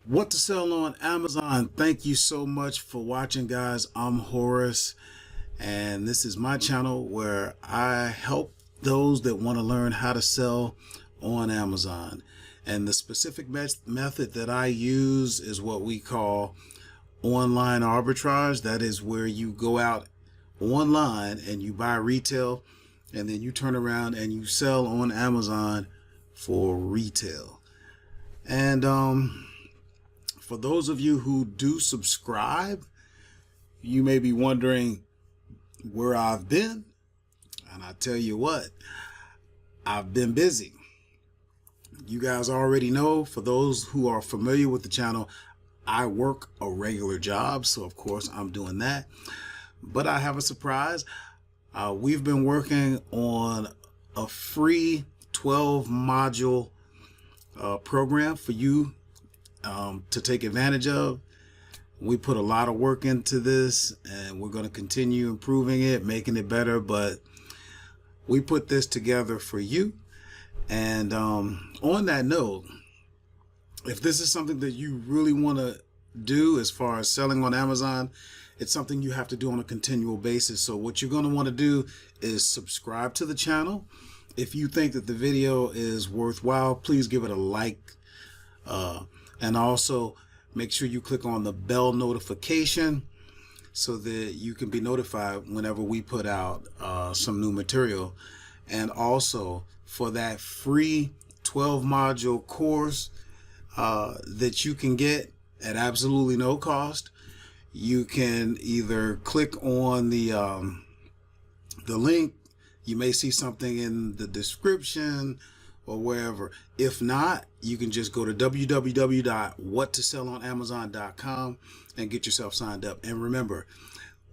What to sell on Amazon. Thank you so much for watching, guys. I'm Horace, and this is my channel where I help those that want to learn how to sell on Amazon. And the specific method that I use is what we call online arbitrage. That is where you go out online and you buy retail, and then you turn around and you sell on Amazon for retail. And for those of you who do subscribe, you may be wondering where I've been. And I tell you what, I've been busy. You guys already know, for those who are familiar with the channel, I work a regular job. So of course I'm doing that. But I have a surprise. We've been working on a free 12 module program for you to take advantage of. We put a lot of work into this, and we're going to continue improving it, making it better, but we put this together for you. And on that note, if this is something that you really want to do as far as selling on Amazon, it's something you have to do on a continual basis. So what you're going to want to do is subscribe to the channel. If you think that the video is worthwhile, please give it a like. And also make sure you click on the bell notification so that you can be notified whenever we put out some new material. And also for that free 12 module course that you can get at absolutely no cost, you can either click on the link. You may see something in the description or wherever. If not, you can just go to www.whattosellonamazon.com and get yourself signed up. And remember,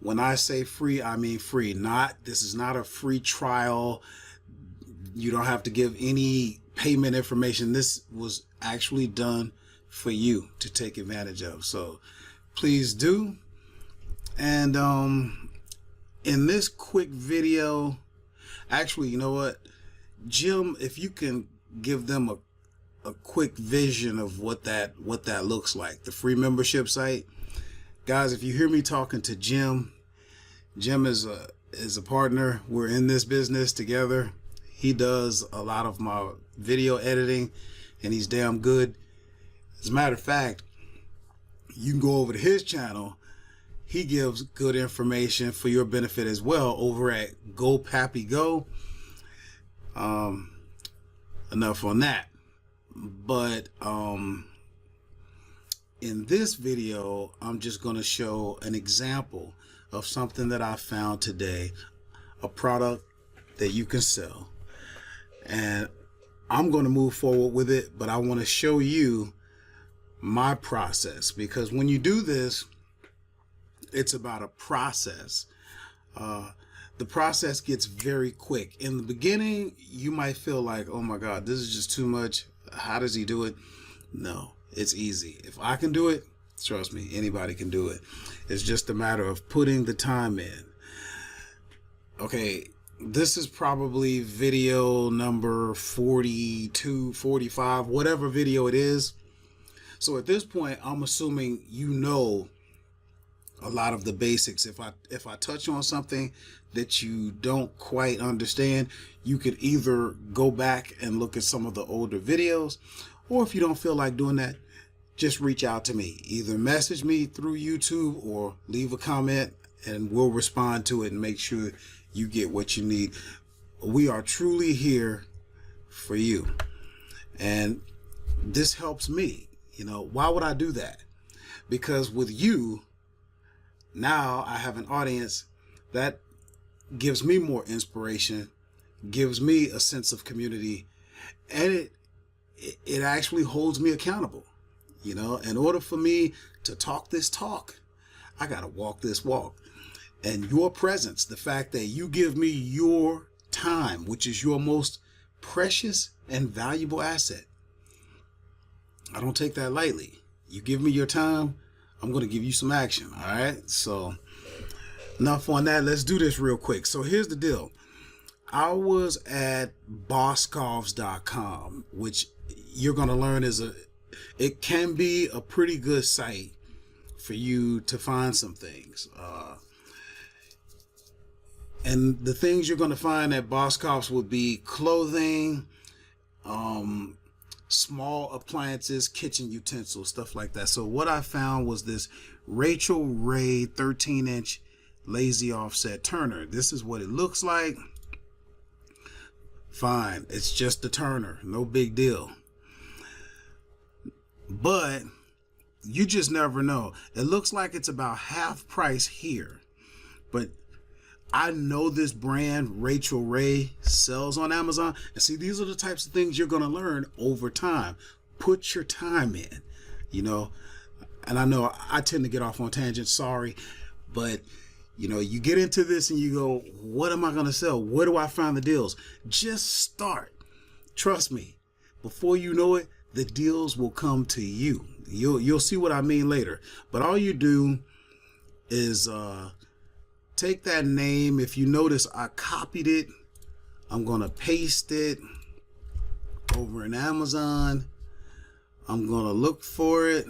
when I say free, I mean free. This is not a free trial. You don't have to give any payment information. This was actually done for you to take advantage of. So please do. And in this quick video, actually, you know what, Jim, if you can give them a quick vision of what that looks like, the free membership site. Guys, if you hear me talking to Jim is a partner. We're in this business together. He does a lot of my video editing, and he's damn good. As a matter of fact, you can go over to his channel. He gives good information for your benefit as well over at Go Pappy Go. Enough on that. But in this video, I'm just going to show an example of something that I found today, a product that you can sell. And I'm going to move forward with it, but I want to show you my process, because when you do this, it's about a process. The process gets very quick. In the beginning, you might feel like, oh my God, this is just too much. How does he do it? No, it's easy. If I can do it, trust me, anybody can do it. It's just a matter of putting the time in. Okay, this is probably video number 42, 45, whatever video it is. So at this point, I'm assuming you know a lot of the basics. If I touch on something that you don't quite understand, you could either go back and look at some of the older videos, or if you don't feel like doing that, just reach out to me. Either message me through YouTube or leave a comment, and we'll respond to it and make sure you get what you need. We are truly here for you, and this helps me. You know, why would I do that? Because with you, now I have an audience that gives me more inspiration, gives me a sense of community, and it actually holds me accountable. You know, in order for me to talk this talk, I got to walk this walk. And your presence, the fact that you give me your time, which is your most precious and valuable asset, I don't take that lightly. You give me your time, I'm going to give you some action. All right. So enough on that. Let's do this real quick. So here's the deal. I was at bosscalves.com, which you're going to learn is it can be a pretty good site for you to find some things. And the things you're going to find at Boscov's would be clothing, small appliances, kitchen utensils, stuff like that. So what I found was this Rachel Ray 13-inch lazy offset turner. This is what it looks like. Fine, it's just a turner, no big deal. But you just never know. It looks like it's about half price here, but I know this brand, Rachel Ray, sells on Amazon. And see, these are the types of things you're going to learn over time. Put your time in, you know. And I know I tend to get off on tangents, sorry. But, you know, you get into this and you go, what am I going to sell? Where do I find the deals? Just start. Trust me, before you know it, the deals will come to you. You'll see what I mean later. But all you do is take that name. If you notice, I copied it. I'm going to paste it over in Amazon. I'm going to look for it.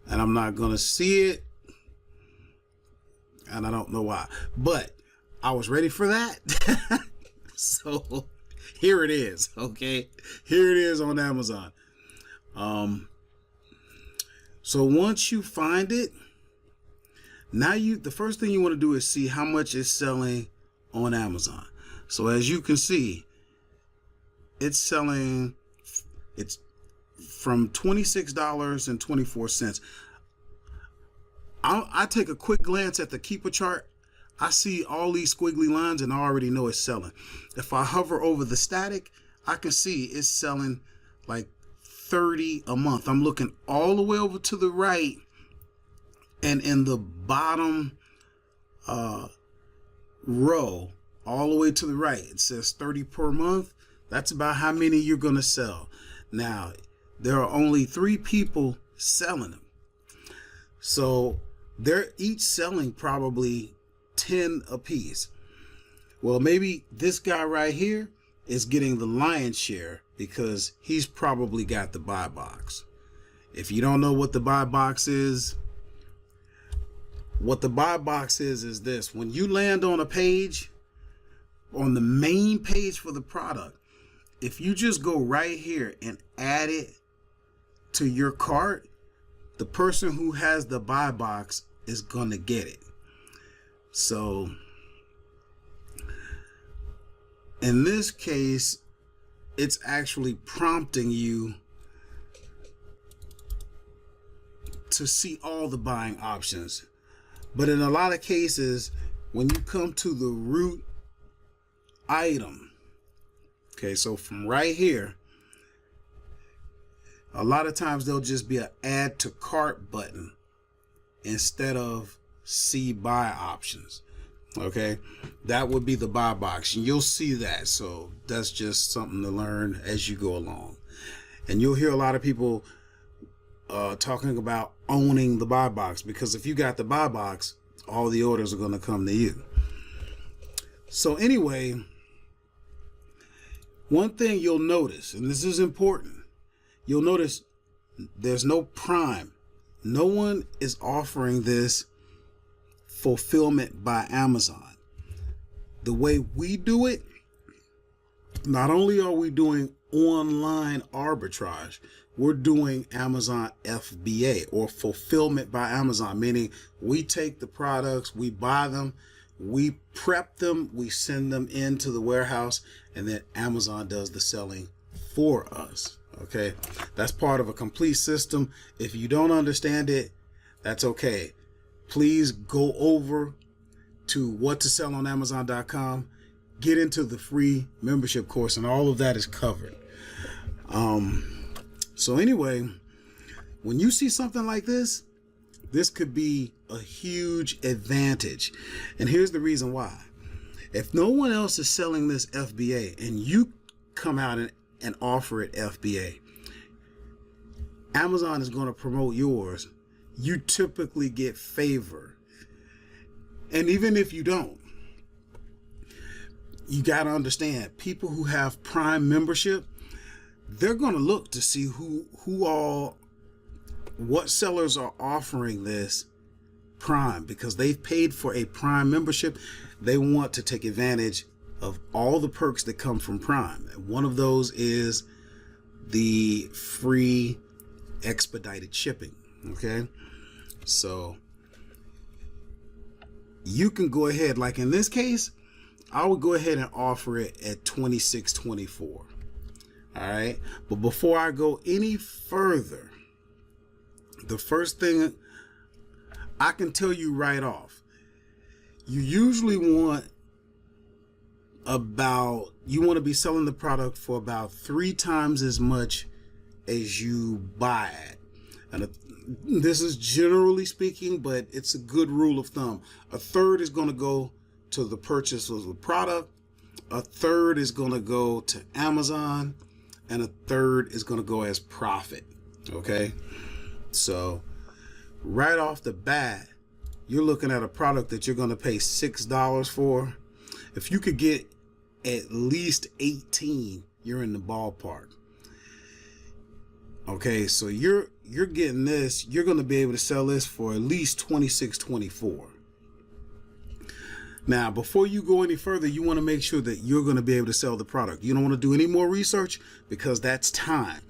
And I'm not going to see it. And I don't know why. But I was ready for that. So here it is. Okay. Here it is on Amazon. So once you find it, now the first thing you want to do is see how much it's selling on Amazon. So as you can see, it's selling, it's from $26.24. I take a quick glance at the Keepa chart. I see all these squiggly lines and I already know it's selling. If I hover over the static, I can see it's selling like 30 a month. I'm looking all the way over to the right, and in the bottom row, all the way to the right, it says 30 per month. That's about how many you're going to sell. Now, there are only 3 people selling them. So they're each selling probably 10 a piece. Well, maybe this guy right here is getting the lion's share because he's probably got the buy box. If you don't know what the buy box is, what the buy box is this. When you land on a page, on the main page for the product, if you just go right here and add it to your cart, the person who has the buy box is going to get it. So in this case, it's actually prompting you to see all the buying options. But in a lot of cases, when you come to the root item, okay, so from right here, a lot of times there'll just be an add to cart button instead of see buy options. Okay, that would be the buy box, and you'll see that. So that's just something to learn as you go along. And you'll hear a lot of people talking about owning the buy box, because if you got the buy box, all the orders are going to come to you. So anyway, one thing you'll notice, and this is important, you'll notice there's no Prime. No one is offering this fulfillment by Amazon. The way we do it, not only are we doing online arbitrage, we're doing Amazon FBA, or fulfillment by Amazon, meaning we take the products, we buy them, we prep them, we send them into the warehouse, and then Amazon does the selling for us. Okay, that's part of a complete system. If you don't understand it, that's okay. Please go over to whattosellonamazon.com, get into the free membership course, and all of that is covered. So anyway, when you see something like this, this could be a huge advantage. And here's the reason why. If no one else is selling this FBA and you come out and offer it FBA, Amazon is going to promote yours. You typically get favor. And even if you don't, you got to understand, people who have Prime membership, they're going to look to see what sellers are offering this Prime, because they've paid for a Prime membership. They want to take advantage of all the perks that come from Prime. And one of those is the free expedited shipping. Okay, so you can go ahead, like in this case, I would go ahead and offer it at $26.24. All right, but before I go any further, the first thing I can tell you right off, you usually want to be selling the product for about 3 times as much as you buy it. And this is generally speaking, but it's a good rule of thumb. A third is going to go to the purchase of the product, a third is going to go to Amazon, and a third is going to go as profit. Okay, so right off the bat, you're looking at a product that you're going to pay $6 for. If you could get at least 18, you're in the ballpark. Okay, so you're getting this. You're going to be able to sell this for at least $26.24. Now, before you go any further, you want to make sure that you're going to be able to sell the product. You don't want to do any more research, because that's time.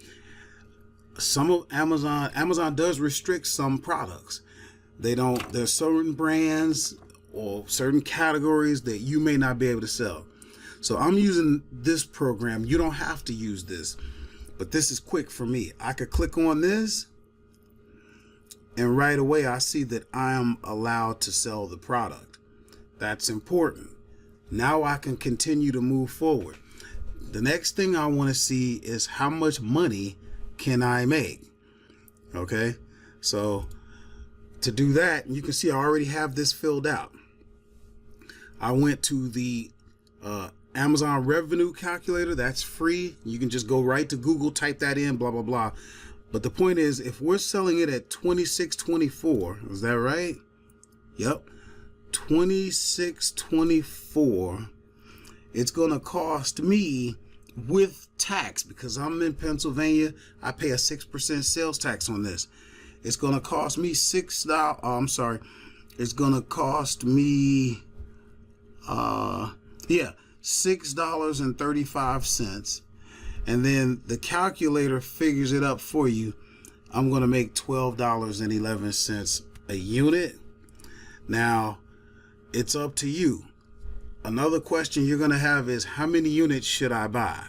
Some of Amazon does restrict some products. There's certain brands or certain categories that you may not be able to sell. So I'm using this program. You don't have to use this, but this is quick for me. I could click on this, and right away I see that I am allowed to sell the product. That's important. Now I can continue to move forward. The next thing I want to see is how much money can I make? Okay, so to do that, you can see I already have this filled out. I went to the Amazon revenue calculator. That's free. You can just go right to Google, type that in, blah, blah, blah. But the point is, if we're selling it at $26.24, is that right? Yep. $26.24. It's going to cost me, with tax, because I'm in Pennsylvania, I pay a 6% sales tax on this. It's going to cost me $6. I'm sorry. It's going to cost me, $6.35. And then the calculator figures it up for you. I'm going to make $12.11 a unit. Now, it's up to you. Another question you're going to have is, how many units should I buy?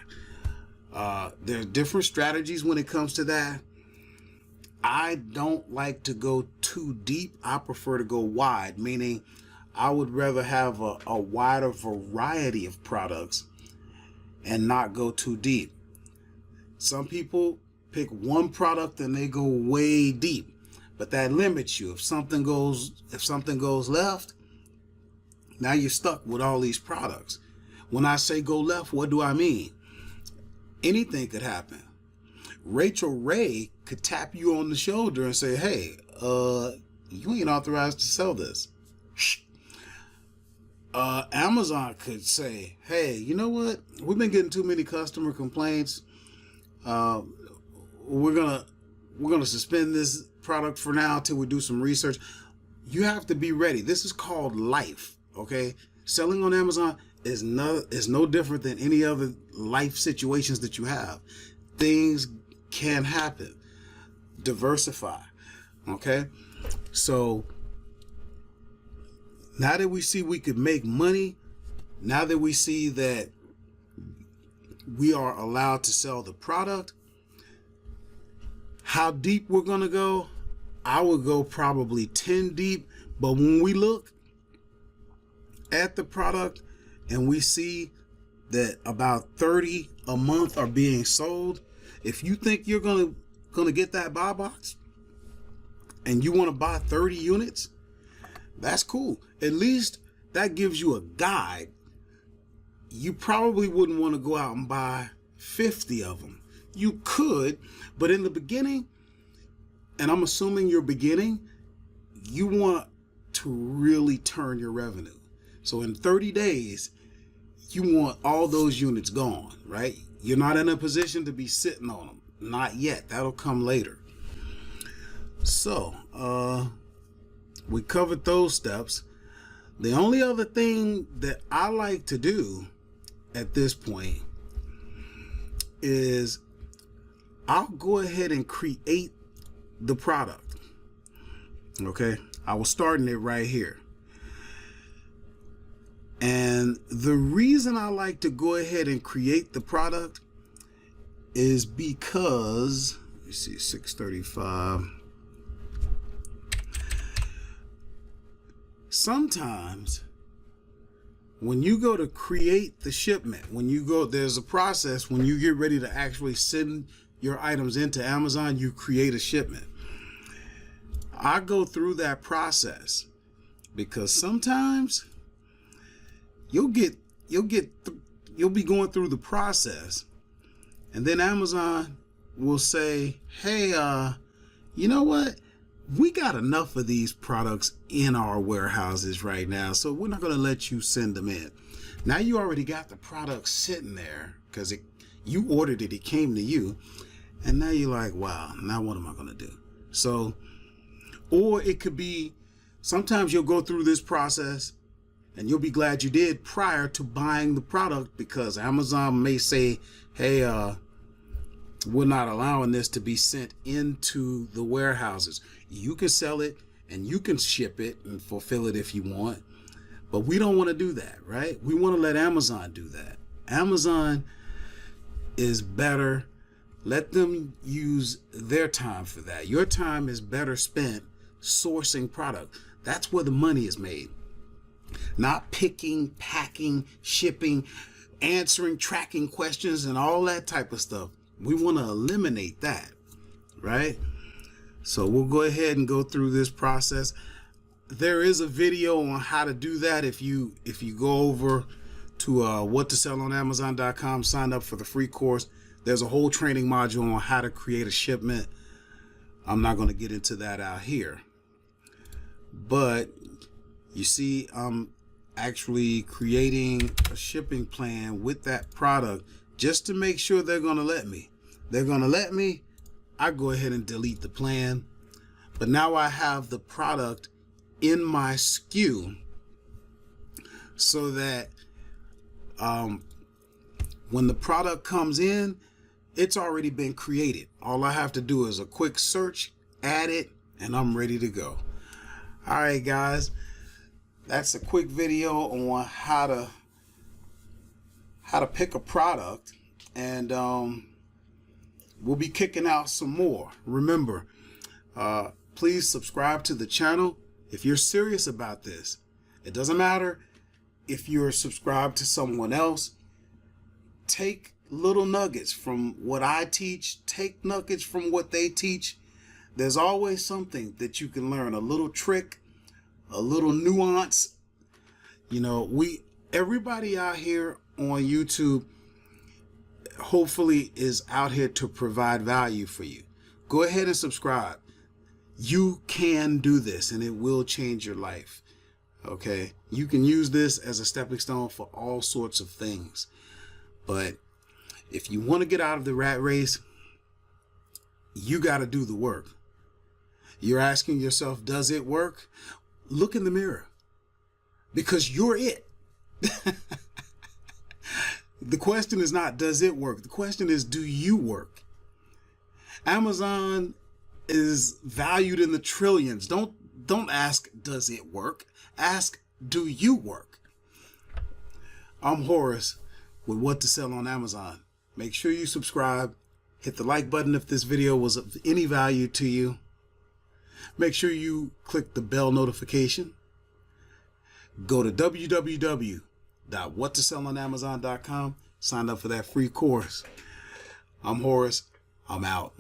There are different strategies when it comes to that. I don't like to go too deep. I prefer to go wide, meaning I would rather have a wider variety of products and not go too deep. Some people pick one product and they go way deep, but that limits you. If something goes left, now you're stuck with all these products. When I say go left, what do I mean? Anything could happen. Rachel Ray could tap you on the shoulder and say, hey, you ain't authorized to sell this. Amazon could say, hey, you know what? We've been getting too many customer complaints. We're gonna suspend this product for now till we do some research. You have to be ready. This is called life. Okay, selling on Amazon is no different than any other life situations that you have. Things can happen. Diversify. Okay, so now that we see we could make money, now that we see that we are allowed to sell the product, how deep we're gonna go, I would go probably 10 deep. But when we look at the product and we see that about 30 a month are being sold, if you think you're gonna get that buy box and you want to buy 30 units, that's cool. At least that gives you a guide. You probably wouldn't want to go out and buy 50 of them. You could, but in the beginning, and I'm assuming you're beginning, you want to really turn your revenue. So in 30 days, you want all those units gone, right? you're not in a position to be sitting on them. Not yet. That'll come later. So, we covered those steps. The only other thing that I like to do at this point is I'll go ahead and create the product. Okay, I was starting it right here. And the reason I like to go ahead and create the product is because, let me see, 635. Sometimes when you go to create the shipment, there's a process when you get ready to actually send your items into Amazon, you create a shipment. I go through that process because sometimes you'll be going through the process, and then Amazon will say, hey, you know what? We got enough of these products in our warehouses right now, so we're not going to let you send them in. Now you already got the product sitting there because you ordered it, it came to you, and now you're like, wow, now what am I going to do? So, or it could be, sometimes you'll go through this process and you'll be glad you did prior to buying the product, because Amazon may say, hey, we're not allowing this to be sent into the warehouses. You can sell it and you can ship it and fulfill it if you want, but we don't want to do that, right? We want to let Amazon do that. Amazon is better. Let them use their time for that. Your time is better spent sourcing product. That's where the money is made. Not picking, packing, shipping, answering tracking questions and all that type of stuff. We want to eliminate that, right? So we'll go ahead and go through this process. There is a video on how to do that. If you go over to whattosellonamazon.com, sign up for the free course. There's a whole training module on how to create a shipment. I'm not going to get into that out here. But you see, I'm actually creating a shipping plan with that product just to make sure they're going to let me. They're going to let me. I go ahead and delete the plan. But now I have the product in my SKU so that when the product comes in, it's already been created. All I have to do is a quick search, add it, and I'm ready to go. All right, guys, that's a quick video on how to pick a product, and we'll be kicking out some more. Remember, please subscribe to the channel if you're serious about this. It doesn't matter if you're subscribed to someone else. Take little nuggets from what I teach. Take nuggets from what they teach. There's always something that you can learn, a little trick, a little nuance. You know, everybody out here on YouTube hopefully is out here to provide value for you. Go ahead and subscribe. You can do this and it will change your life. Okay, you can use this as a stepping stone for all sorts of things. But if you want to get out of the rat race, you got to do the work. You're asking yourself, does it work? Look in the mirror, because you're it. The question is not, does it work? The question is, do you work? Amazon is valued in the trillions. Don't ask, does it work? Ask, do you work? I'm Horace with What to Sell on Amazon. Make sure you subscribe. Hit the like button if this video was of any value to you. Make sure you click the bell notification. Go to www.whattosellonamazon.com. Sign up for that free course. I'm Horace. I'm out.